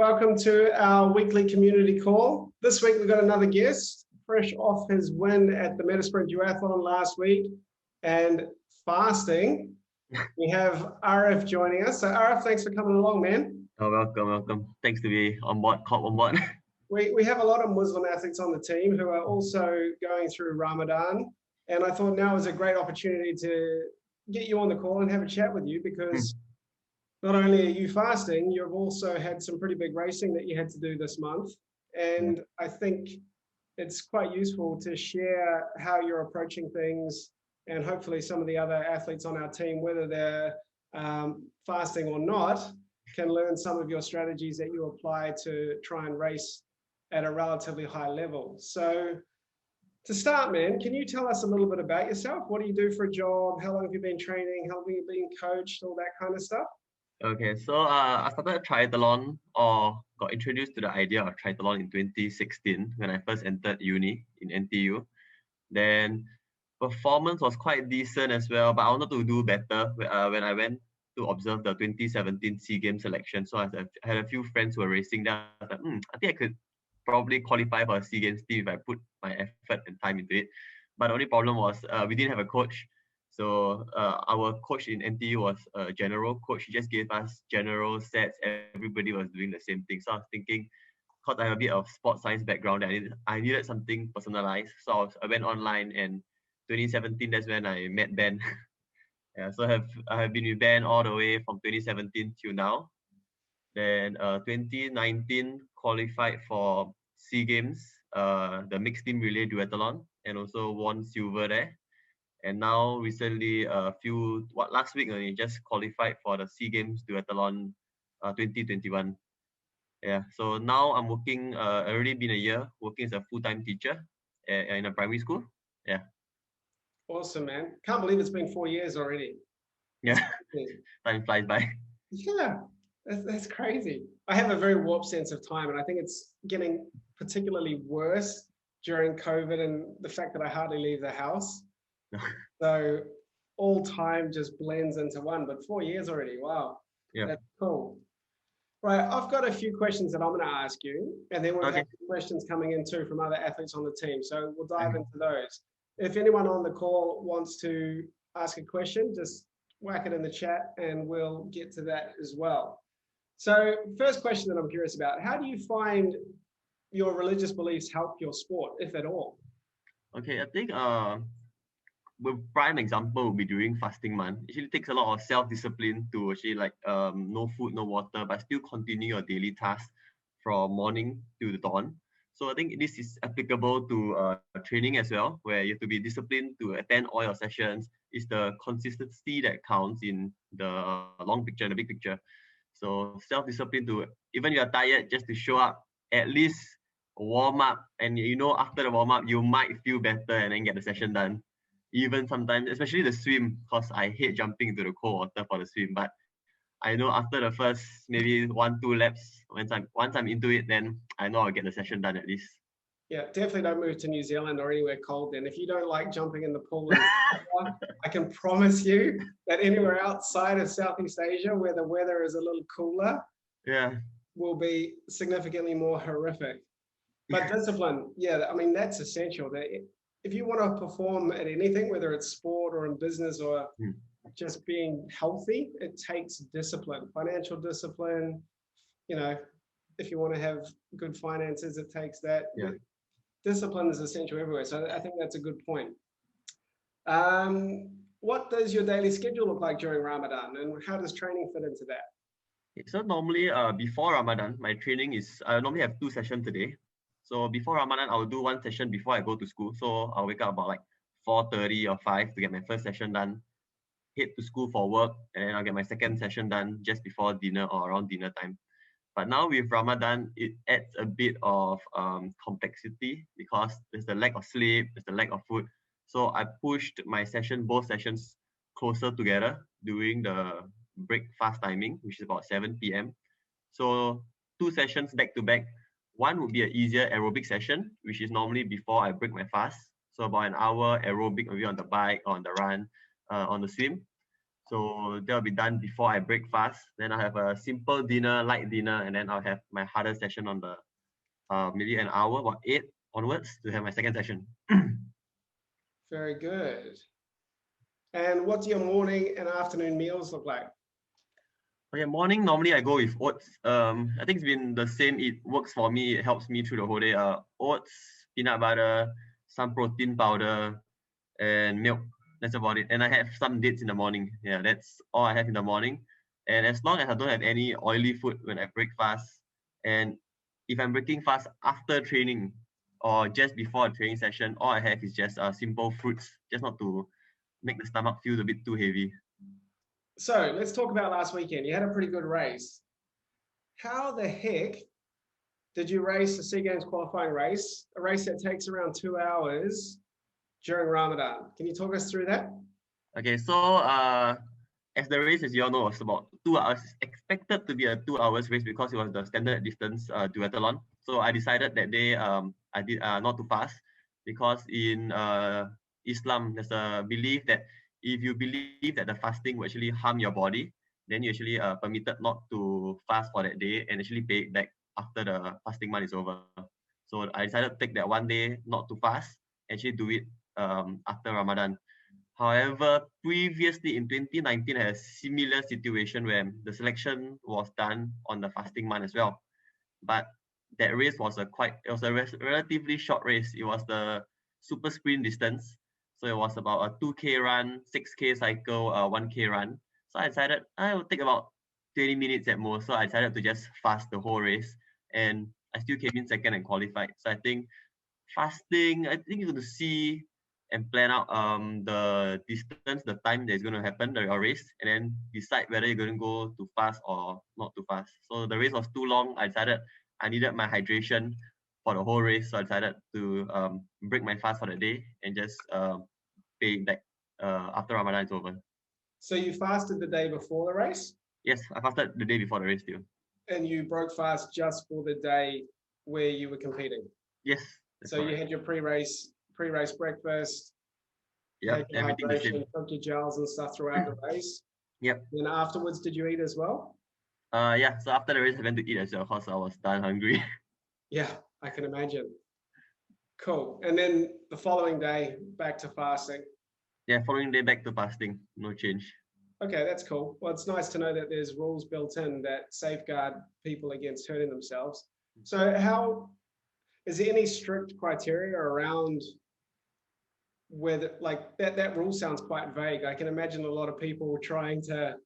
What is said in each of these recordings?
Welcome to our weekly community call. This week we've got another guest, fresh off his win at the Metasprint Duathlon last week and fasting. We have Arif joining us. So Arif, thanks for coming along, man. Oh, welcome. Thanks to be on board, caught on board. We have a lot of Muslim athletes on the team who are also going through Ramadan. And I thought now is a great opportunity to get you on the call and have a chat with you because not only are you fasting, you've also had some pretty big racing that you had to do this month. And I think it's quite useful to share how you're approaching things, and hopefully some of the other athletes on our team, whether they're fasting or not, can learn some of your strategies that you apply to try and race at a relatively high level. So to start, man, can you tell us a little bit about yourself? What do you do for a job? How long have you been training? How long have you been coached? All that kind of stuff. Okay, so I started triathlon or got introduced to the idea of triathlon in 2016 when I first entered uni in NTU. Then performance was quite decent as well, but I wanted to do better when I went to observe the 2017 SEA Games selection. So I had a few friends who were racing there. I was like, I think I could probably qualify for a SEA Games team if I put my effort and time into it. But the only problem was we didn't have a coach. So our coach in NTU was a general coach. He just gave us general sets. Everybody was doing the same thing. So I was thinking, because I have a bit of sports science background, I needed something personalized. So I went online, and 2017, that's when I met Ben. Yeah, so I have been with Ben all the way from 2017 till now. Then 2019 qualified for SEA Games, the mixed team relay duathlon, and also won silver there. And now recently, last week only, just qualified for the SEA Games duathlon 2021. Yeah, so now I'm working, already been a year working as a full-time teacher in a primary school. Yeah. Awesome, man. Can't believe it's been 4 years already. Yeah, time flies by. Yeah, that's crazy. I have a very warped sense of time, and I think it's getting particularly worse during COVID and the fact that I hardly leave the house. So all time just blends into one, but 4 years already. Wow. Yeah. That's cool. Right, I've got a few questions that I'm going to ask you, and then we'll have questions coming in too from other athletes on the team. So we'll dive into those. If anyone on the call wants to ask a question, just whack it in the chat and we'll get to that as well. So first question that I'm curious about, how do you find your religious beliefs help your sport, if at all? Okay, I think prime example would be during fasting month. It actually takes a lot of self-discipline to actually no food, no water, but still continue your daily tasks from morning to the dawn. So I think this is applicable to training as well, where you have to be disciplined to attend all your sessions. It's the consistency that counts in the long picture, the big picture. So self-discipline to, even you're tired, just to show up, at least warm up, and after the warm up you might feel better and then get the session done. Even sometimes, especially the swim, because I hate jumping into the cold water for the swim, but I know after the first maybe 1-2 laps, once I'm into it, then I know I'll get the session done at least. Yeah, definitely don't move to New Zealand or anywhere cold then. If you don't like jumping in the pool, I can promise you that anywhere outside of Southeast Asia where the weather is a little cooler, will be significantly more horrific. But discipline, yeah, I mean, that's essential. If you want to perform at anything, whether it's sport or in business or just being healthy, it takes discipline, financial discipline. If you want to have good finances, it takes that. Yeah. Discipline is essential everywhere. So I think that's a good point. What does your daily schedule look like during Ramadan, and how does training fit into that? So normally before Ramadan, my training is, I normally have 2 sessions a day. So before Ramadan, I'll do 1 session before I go to school. So I'll wake up about 4:30 or 5 to get my first session done, head to school for work, and then I'll get my second session done just before dinner or around dinner time. But now with Ramadan, it adds a bit of complexity because there's the lack of sleep, there's the lack of food. So I pushed both sessions closer together during the breakfast timing, which is about 7 p.m. So 2 sessions back to back. One would be an easier aerobic session, which is normally before I break my fast. So about an hour aerobic, maybe on the bike, on the run, on the swim. So that'll be done before I break fast. Then I'll have a simple dinner, light dinner, and then I'll have my harder session on the maybe an hour, about 8 onwards to have my second session. Very good. And what do your morning and afternoon meals look like? Okay, morning normally I go with oats. I think it's been the same. It works for me. It helps me through the whole day. Oats, peanut butter, some protein powder, and milk. That's about it. And I have some dates in the morning. Yeah, that's all I have in the morning. And as long as I don't have any oily food when I break fast, and if I'm breaking fast after training or just before a training session, all I have is just simple fruits, just not to make the stomach feel a bit too heavy. So let's talk about last weekend. You had a pretty good race. How the heck did you race the SEA Games qualifying race, a race that takes around 2 hours during Ramadan? Can you talk us through that? Okay, so as the race, as you all know, was about 2 hours. Expected to be a 2 hours race because it was the standard distance duathlon. So I decided that day I did not to fast because in Islam there's a belief that if you believe that the fasting will actually harm your body, then you actually permitted not to fast for that day and actually pay it back after the fasting month is over. So I decided to take that one day not to fast, actually do it after Ramadan. However, previously in 2019, I had a similar situation where the selection was done on the fasting month as well. But that race was relatively short race. It was the super sprint distance. So it was about a 2K run, 6K cycle, 1K run. So I decided I will take about 20 minutes at most. So I decided to just fast the whole race. And I still came in second and qualified. So I think fasting, I think you're going to see and plan out the distance, the time that's going to happen, your race, and then decide whether you're going to go to fast or not to fast. So the race was too long. I decided I needed my hydration for the whole race. So I decided to break my fast for the day and just pay it back after Ramadan is over. So you fasted the day before the race? Yes, I fasted the day before the race too. And you broke fast just for the day where you were competing? Yes. So correct. You had your pre-race breakfast, yeah, your everything the same. took your gels and stuff throughout the race. Yep. Then afterwards, did you eat as well? Yeah, so after the race, I went to eat as well because I was done hungry. Yeah, I can imagine. Cool. And then the following day, back to fasting. Yeah, following day back to fasting, no change. Okay, that's cool. Well, it's nice to know that there's rules built in that safeguard people against hurting themselves. So how, is there any strict criteria around whether, like, that rule sounds quite vague. I can imagine a lot of people trying to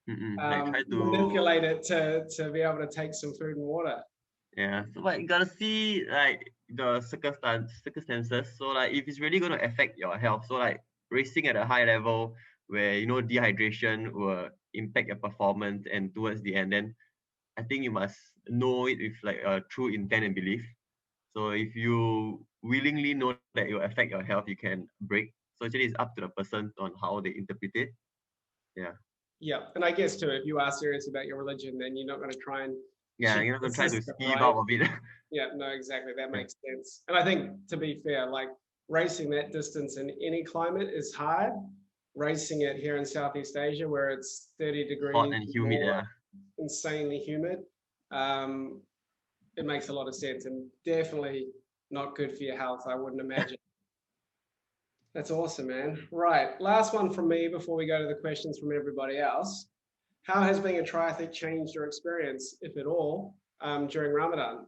manipulate it to be able to take some food and water. Yeah, so like you gotta see like the circumstances. So like if it's really going to affect your health, so like racing at a high level where dehydration will impact your performance and towards the end, then I think you must know it with like a true intent and belief. So if you willingly know that it will affect your health, you can break. So actually it's up to the person on how they interpret it. Yeah. Yeah, and I guess too, if you are serious about your religion, then you're not going to try and you're not going to try to skeeve out of it. Yeah, no, exactly. That makes sense. And I think, to be fair, like racing that distance in any climate is hard. Racing it here in Southeast Asia, where it's 30 degrees, hot and humid, insanely humid, it makes a lot of sense and definitely not good for your health, I wouldn't imagine. That's awesome, man. Right, last one from me before we go to the questions from everybody else. How has being a triathlete changed your experience, if at all, during Ramadan?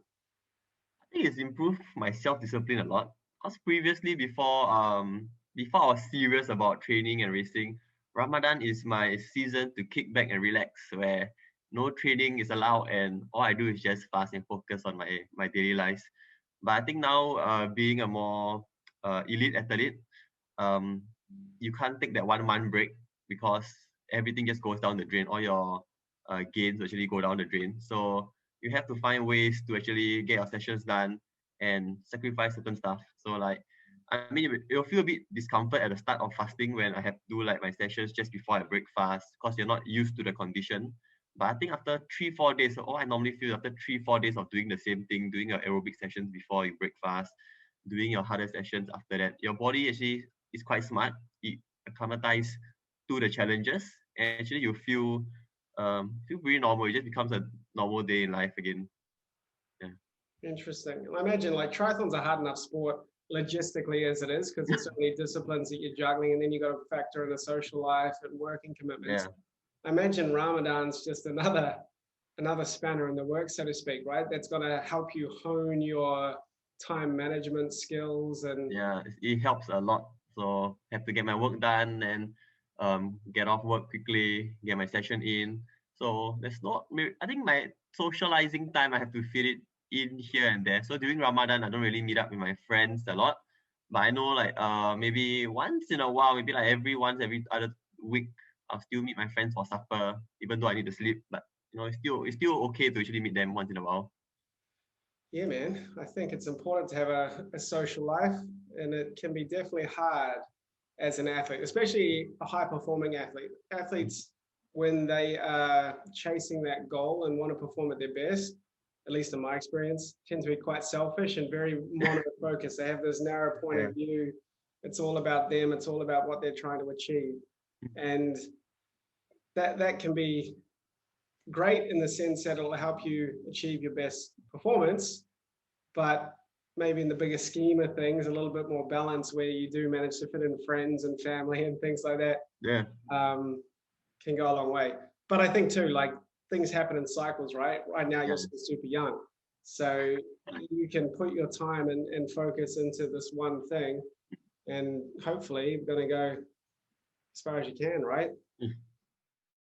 I think it's improved my self-discipline a lot. Because previously, before I was serious about training and racing, Ramadan is my season to kick back and relax, where no training is allowed and all I do is just fast and focus on my daily lives. But I think now, being a more elite athlete, um, you can't take that 1 month break because everything just goes down the drain. All your gains actually go down the drain. So you have to find ways to actually get your sessions done and sacrifice certain stuff. So like, I mean, it'll feel a bit discomfort at the start of fasting when I have to do like my sessions just before I break fast because you're not used to the condition. But I think after 3-4 days, all I normally feel after 3-4 days of doing the same thing, doing your aerobic sessions before you break fast, doing your harder sessions after that, your body actually is quite smart. It acclimatizes to the challenges and actually you feel pretty normal. It just becomes a normal day in life again. Yeah. Interesting. I imagine like triathlon's a hard enough sport logistically as it is, because there's so many disciplines that you're juggling, and then you got to factor in a social life and working commitments. Yeah. I imagine Ramadan's just another spanner in the works, so to speak, right? That's going to help you hone your time management skills. And Yeah, it helps a lot. So have to get my work done and get off work quickly, get my session in. So there's not, I think my socializing time, I have to fit it in here and there. So during Ramadan, I don't really meet up with my friends a lot. But I know like maybe once in a while, maybe like every other week, I'll still meet my friends for supper, even though I need to sleep. But it's still okay to actually meet them once in a while. yeah, man, I think it's important to have a social life, and it can be definitely hard as an athlete, especially a high performing athlete. Athletes, when they are chasing that goal and want to perform at their best, at least in my experience, tend to be quite selfish and very mono focused. They have this narrow point Yeah. of view. It's all about them. It's all about what they're trying to achieve. And that can be great in the sense that it'll help you achieve your best performance, but maybe in the bigger scheme of things, a little bit more balance where you do manage to fit in friends and family and things like that, Yeah. can go a long way. But I think too, like, things happen in cycles, right? Right now, Yeah. you're still super young. So you can put your time and focus into this one thing, and hopefully you're going to go as far as you can, right?